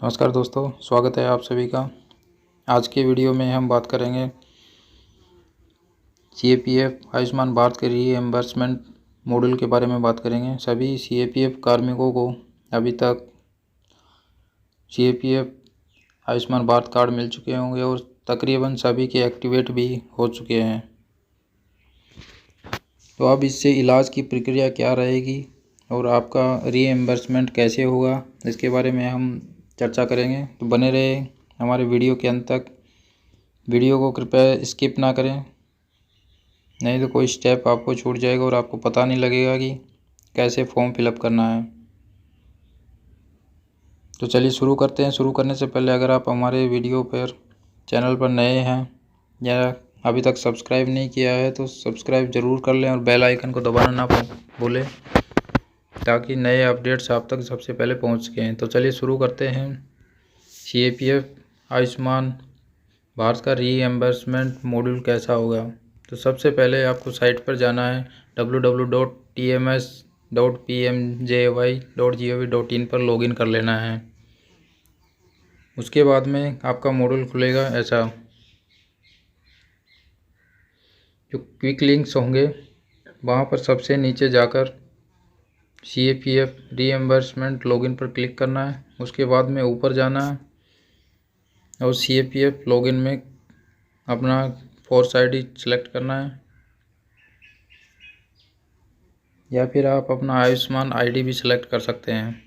नमस्कार दोस्तों, स्वागत है आप सभी का। आज के वीडियो में हम बात करेंगे सीएपीएफ आयुष्मान भारत के रीएम्बर्समेंट मॉडल के बारे में बात करेंगे। सभी सीएपीएफ कार्मिकों को अभी तक सीएपीएफ आयुष्मान भारत कार्ड मिल चुके होंगे और तकरीबन सभी के एक्टिवेट भी हो चुके हैं। तो अब इससे इलाज की प्रक्रिया क्या रहेगी और आपका रीएम्बर्समेंट कैसे होगा, इसके बारे में हम चर्चा करेंगे। तो बने रहे हमारे वीडियो के अंत तक। वीडियो को कृपया स्किप ना करें, नहीं तो कोई स्टेप आपको छूट जाएगा और आपको पता नहीं लगेगा कि कैसे फॉर्म फिलअप करना है। तो चलिए शुरू करते हैं। शुरू करने से पहले अगर आप हमारे वीडियो पर चैनल पर नए हैं या अभी तक सब्सक्राइब नहीं किया है तो सब्सक्राइब ज़रूर कर लें और बेल आइकन को दबाना ना भूलें ताकि नए अपडेट्स आप तक सबसे पहले पहुंच सकें। तो चलिए शुरू करते हैं। सीएपीएफ आयुष्मान भारत का रीएम्बर्समेंट मॉड्यूल कैसा होगा। तो सबसे पहले आपको साइट पर जाना है www.tms.pmjy.gov.in पर लॉगिन कर लेना है। उसके बाद में आपका मॉड्यूल खुलेगा ऐसा, जो क्विक लिंक्स होंगे वहाँ पर सबसे नीचे जाकर सीएपीएफ रीएम्बर्समेंट लॉगिन पर क्लिक करना है। उसके बाद में ऊपर जाना है और सीएपीएफ लॉगिन में अपना फोर्स आईडी सेलेक्ट करना है या फिर आप अपना आयुष्मान आईडी भी सिलेक्ट कर सकते हैं।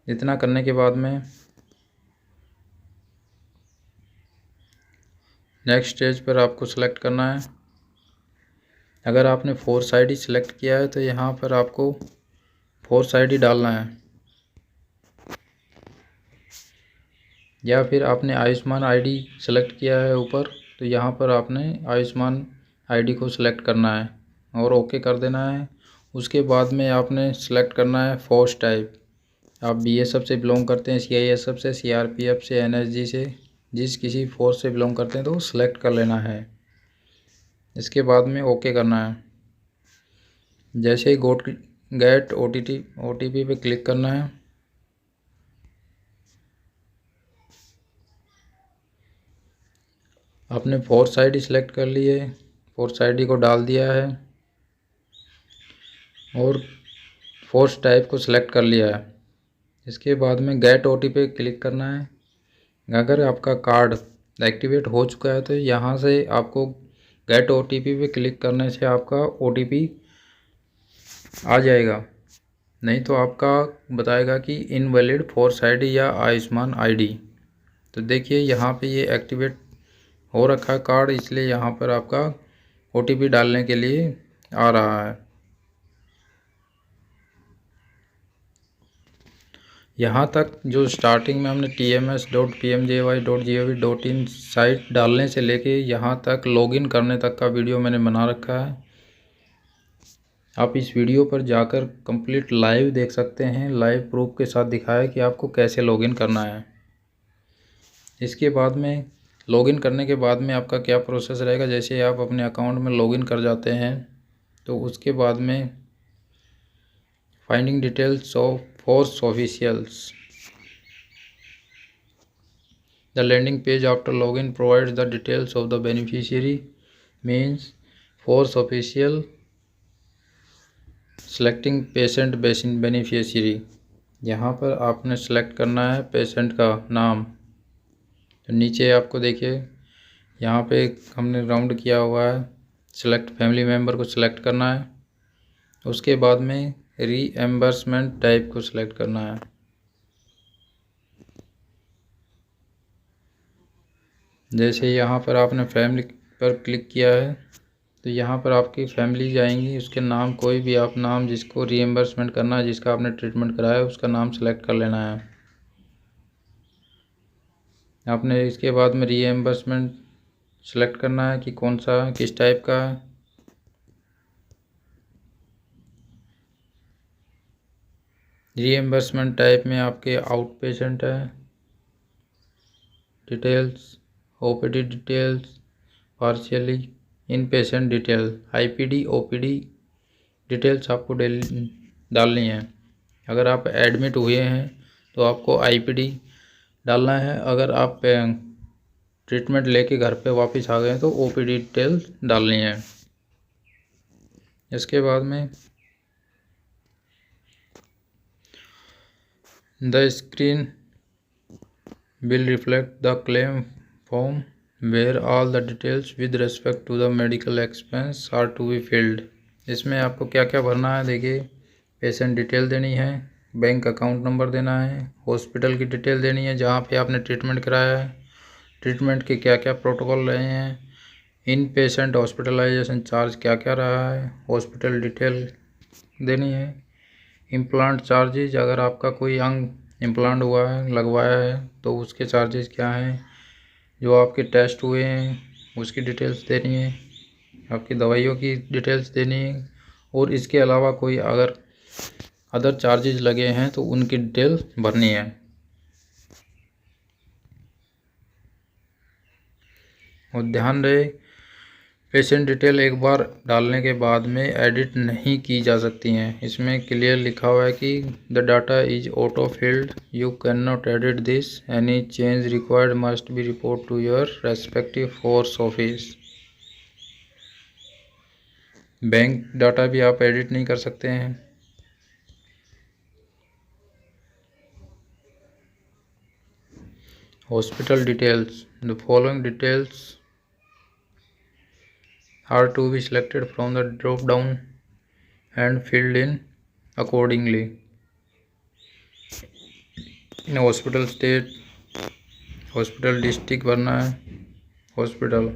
इतना करने के बाद में नेक्स्ट स्टेज पर आपको सेलेक्ट करना है। अगर आपने फोर्स आईडी सेलेक्ट किया है तो यहाँ पर आपको फोर्स आईडी डालना है, या फिर आपने आयुष्मान आईडी सेलेक्ट किया है ऊपर तो यहाँ पर आपने आयुष्मान आईडी को सिलेक्ट करना है और ओके कर देना है। उसके बाद में आपने सेलेक्ट करना है फोर्स टाइप। आप बीएसएफ से बिलोंग करते हैं, सीआईएसएफ से, सीआरपीएफ से, एनएसजी से, जिस किसी फोर्स से बिलोंग करते हैं तो सिलेक्ट कर लेना है। इसके बाद में ओके करना है। जैसे ही गेट ओटीपी पे क्लिक करना है। आपने फोर्स आईडी सेलेक्ट कर ली है, फोर्स आईडी को डाल दिया है और फोर्स टाइप को सिलेक्ट कर लिया है। इसके बाद में गेट ओटीपी पे क्लिक करना है। अगर आपका कार्ड एक्टिवेट हो चुका है तो यहाँ से आपको गेट ओटीपी पे क्लिक करने से आपका ओटीपी आ जाएगा, नहीं तो आपका बताएगा कि इनवैलिड फोर्स आईडी या आयुष्मान आईडी। तो देखिए यहाँ पे ये एक्टिवेट हो रखा है कार्ड, इसलिए यहाँ पर आपका ओटीपी डालने के लिए आ रहा है। यहाँ तक जो स्टार्टिंग में हमने tms.pmjy.gov.in साइट डालने से लेके यहाँ तक लॉगिन करने तक का वीडियो मैंने बना रखा है। आप इस वीडियो पर जाकर कंप्लीट लाइव देख सकते हैं, लाइव प्रूफ के साथ दिखाया कि आपको कैसे लॉगिन करना है। इसके बाद में लॉगिन करने के बाद में आपका क्या प्रोसेस रहेगा। जैसे आप अपने अकाउंट में लॉगिन कर जाते हैं तो उसके बाद में finding details of force officials, the landing page after login provides the details of the beneficiary means force official selecting patient beneficiary. यहाँ पर आपने सेलेक्ट करना है पेशेंट का नाम। तो नीचे आपको देखिए यहाँ पे हमने राउंड किया हुआ है, सेलेक्ट फैमिली मेम्बर को सिलेक्ट करना है। उसके बाद में रीएम्बर्समेंट टाइप को सिलेक्ट करना है। जैसे यहाँ पर आपने फैमिली पर क्लिक किया है तो यहाँ पर आपकी फैमिली जाएंगी, उसके नाम कोई भी आप नाम जिसको रीएम्बर्समेंट करना है, जिसका आपने ट्रीटमेंट कराया है उसका नाम सेलेक्ट कर लेना है आपने। इसके बाद में रीएम्बर्समेंट सेलेक्ट करना है कि कौन सा किस टाइप का है। रीएम्बर्समेंट टाइप में आपके आउट पेशेंट है डिटेल्स, ओपीडी डिटेल्स, पार्शियली इन patient detail, IPD OPD details आपको डालनी है। अगर आप एडमिट हुए हैं तो आपको आईपीडी डालना है। अगर आप ट्रीटमेंट लेके घर पे वापस आ गए तो ओपीडी डिटेल डालनी है। इसके बाद में the screen will reflect the claim form where all the details with respect to the medical expense are to be filled। इसमें आपको क्या क्या भरना है देखिए, पेशेंट डिटेल देनी है, बैंक अकाउंट नंबर देना है, हॉस्पिटल की डिटेल देनी है जहाँ पे आपने ट्रीटमेंट कराया है, ट्रीटमेंट के क्या क्या प्रोटोकॉल रहे हैं, इन पेशेंट हॉस्पिटलाइजेशन चार्ज क्या क्या रहा है, हॉस्पिटल डिटेल देनी है, इम्प्लांट चार्जेज अगर आपका कोई अंग इम्प्लांट हुआ है लगवाया है तो उसके चार्जेस क्या हैं, जो आपके टेस्ट हुए हैं उसकी डिटेल्स देनी है, आपकी दवाइयों की डिटेल्स देनी है, और इसके अलावा कोई अगर अदर चार्जेस लगे हैं तो उनकी डिटेल भरनी है। और ध्यान रहे, पेशेंट डिटेल एक बार डालने के बाद में एडिट नहीं की जा सकती हैं। इसमें क्लियर लिखा हुआ है कि the data is auto filled, you can not edit this, any change required must be report to your respective force office. Bank data भी आप एडिट नहीं कर सकते हैं। Hospital details, the following details are to be selected from the drop down and filled in accordingly। Hospital state, hospital district भरना है, hospital,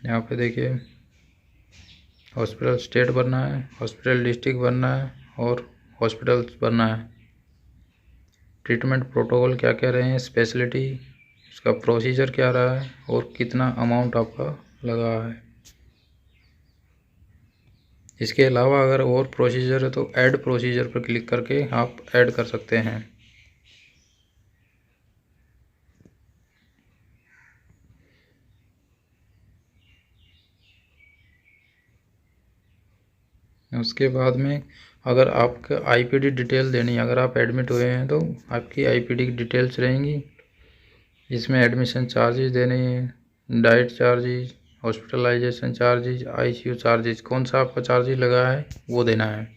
यहाँ पे देखिए हॉस्पिटल स्टेट भरना है, हॉस्पिटल डिस्ट्रिक्ट भरना है और हॉस्पिटल भरना है। ट्रीटमेंट प्रोटोकॉल क्या क्या रहे हैं, स्पेशलिटी, उसका प्रोसीजर क्या रहा है और कितना अमाउंट आपका लगा है। इसके अलावा अगर और प्रोसीजर है तो ऐड प्रोसीजर पर क्लिक करके आप ऐड कर सकते हैं। उसके बाद में अगर आपका आईपीडी डिटेल देनी, अगर आप एडमिट हुए हैं तो आपकी आईपीडी की डिटेल्स रहेंगी। इसमें एडमिशन चार्जेस देने हैं, diet charges, hospitalization charges, ICU charges, कौन सा आपका चार्जेस लगा है वो देना है।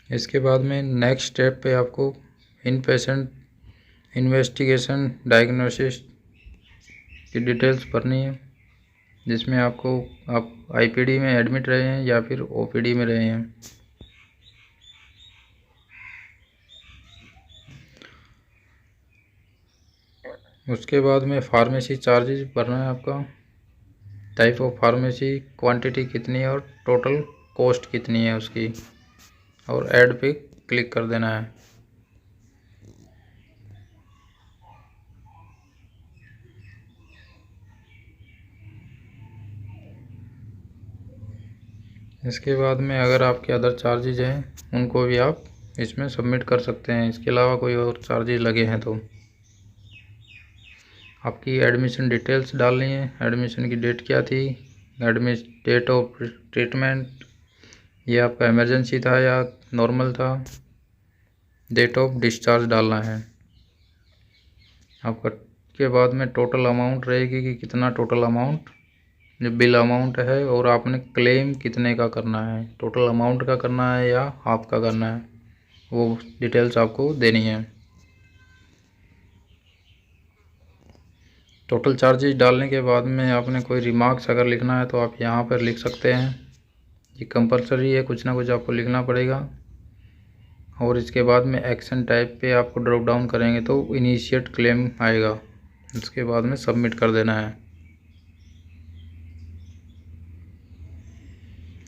इसके बाद में नेक्स्ट स्टेप पे आपको इन पेशेंट इन्वेस्टिगेशन डायग्नोसिस की डिटेल्स भरनी है, जिसमें आपको आप आईपीडी में एडमिट रहे हैं या फिर ओपीडी में रहे हैं। उसके बाद में फार्मेसी चार्जेस भरना है आपका, टाइप ऑफ फार्मेसी, क्वांटिटी कितनी है और टोटल कॉस्ट कितनी है उसकी, और ऐड पे क्लिक कर देना है। इसके बाद में अगर आपके अदर चार्जेज हैं उनको भी आप इसमें सबमिट कर सकते हैं। इसके अलावा कोई और चार्जेज लगे हैं तो आपकी एडमिशन डिटेल्स डालनी है, एडमिशन की डेट क्या थी, डेट ऑफ ट्रीटमेंट, ये आपका इमरजेंसी था या नॉर्मल था, डेट ऑफ डिस्चार्ज डालना है आपका। के बाद में टोटल अमाउंट रहेगी कि कितना टोटल अमाउंट जो बिल अमाउंट है, और आपने क्लेम कितने का करना है, टोटल अमाउंट का करना है या हाफ का करना है, वो डिटेल्स आपको देनी है। टोटल चार्जेस डालने के बाद में आपने कोई रिमार्क्स अगर लिखना है तो आप यहाँ पर लिख सकते हैं। ये कंपलसरी है, कुछ ना कुछ आपको लिखना पड़ेगा। और इसके बाद में एक्शन टाइप पे आपको ड्रॉप डाउन करेंगे तो इनिशिएट क्लेम आएगा, उसके बाद में सबमिट कर देना है।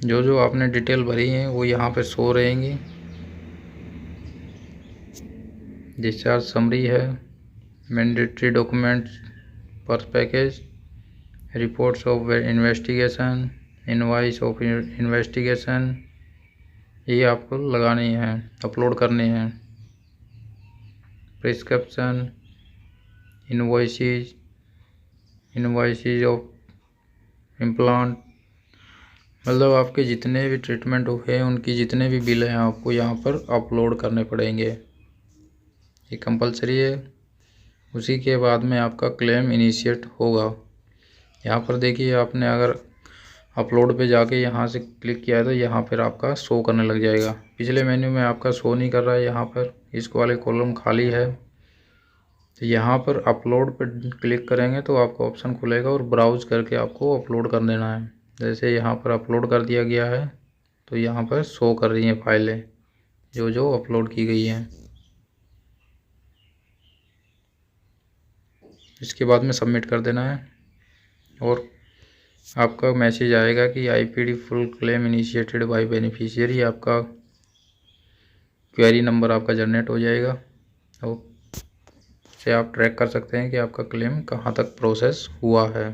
जो जो आपने डिटेल भरी है वो यहाँ पे शो रहेंगी। डिस्चार्ज समरी है, मैंडेटरी डॉक्यूमेंट्स पर package, reports of investigation, invoice of investigation, ये आपको लगानी है, अपलोड करनी है। प्रिस्क्रिप्शन, इनवॉइसेज ऑफ इम्प्लांट, मतलब आपके जितने भी ट्रीटमेंट हुए हैं उनकी जितने भी बिल हैं आपको यहाँ पर अपलोड करने पड़ेंगे। ये कंपलसरी है। उसी के बाद में आपका क्लेम इनिशिएट होगा। यहाँ पर देखिए, आपने अगर अपलोड पे जाके यहाँ से क्लिक किया है तो यहाँ पर आपका शो करने लग जाएगा। पिछले मेन्यू में आपका शो नहीं कर रहा है, यहाँ पर इसको वाले कॉलम खाली है। तो यहाँ पर अपलोड पर क्लिक करेंगे तो आपको ऑप्शन खुलेगा और ब्राउज करके आपको अपलोड कर देना है। जैसे यहाँ पर अपलोड कर दिया गया है तो यहाँ पर शो कर रही हैं फाइलें जो अपलोड की गई हैं। इसके बाद में सबमिट कर देना है और आपका मैसेज आएगा कि IPD full claim initiated by beneficiary. आपका क्वेरी नंबर आपका जनरेट हो जाएगा और से आप ट्रैक कर सकते हैं कि आपका क्लेम कहाँ तक प्रोसेस हुआ है।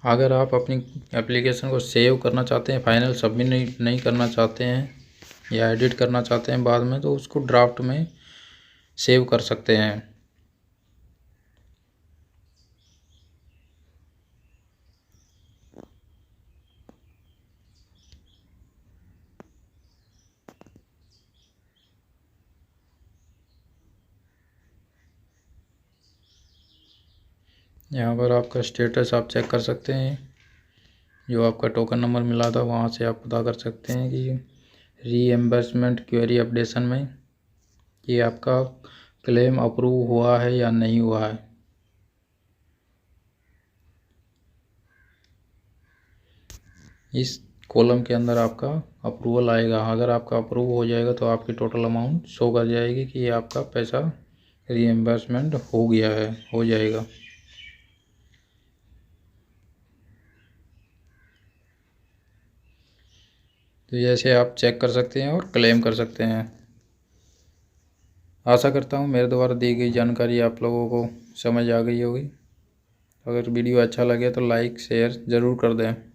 अगर आप अपनी एप्लीकेशन को सेव करना चाहते हैं, फाइनल सबमिट नहीं करना चाहते हैं या एडिट करना चाहते हैं बाद में, तो उसको ड्राफ्ट में सेव कर सकते हैं। यहाँ पर आपका स्टेटस आप चेक कर सकते हैं। जो आपका टोकन नंबर मिला था वहाँ से आप पता कर सकते हैं कि रीएम्बर्समेंट क्वेरी अपडेशन में कि आपका क्लेम अप्रूव हुआ है या नहीं हुआ है। इस कॉलम के अंदर आपका अप्रूवल आएगा। अगर आपका अप्रूव हो जाएगा तो आपकी टोटल अमाउंट शो कर जाएगी कि आपका पैसा रीएम्बर्समेंट हो गया है, हो जाएगा। तो जैसे आप चेक कर सकते हैं और क्लेम कर सकते हैं। आशा करता हूँ मेरे द्वारा दी गई जानकारी आप लोगों को समझ आ गई होगी। अगर वीडियो अच्छा लगे तो लाइक शेयर ज़रूर कर दें।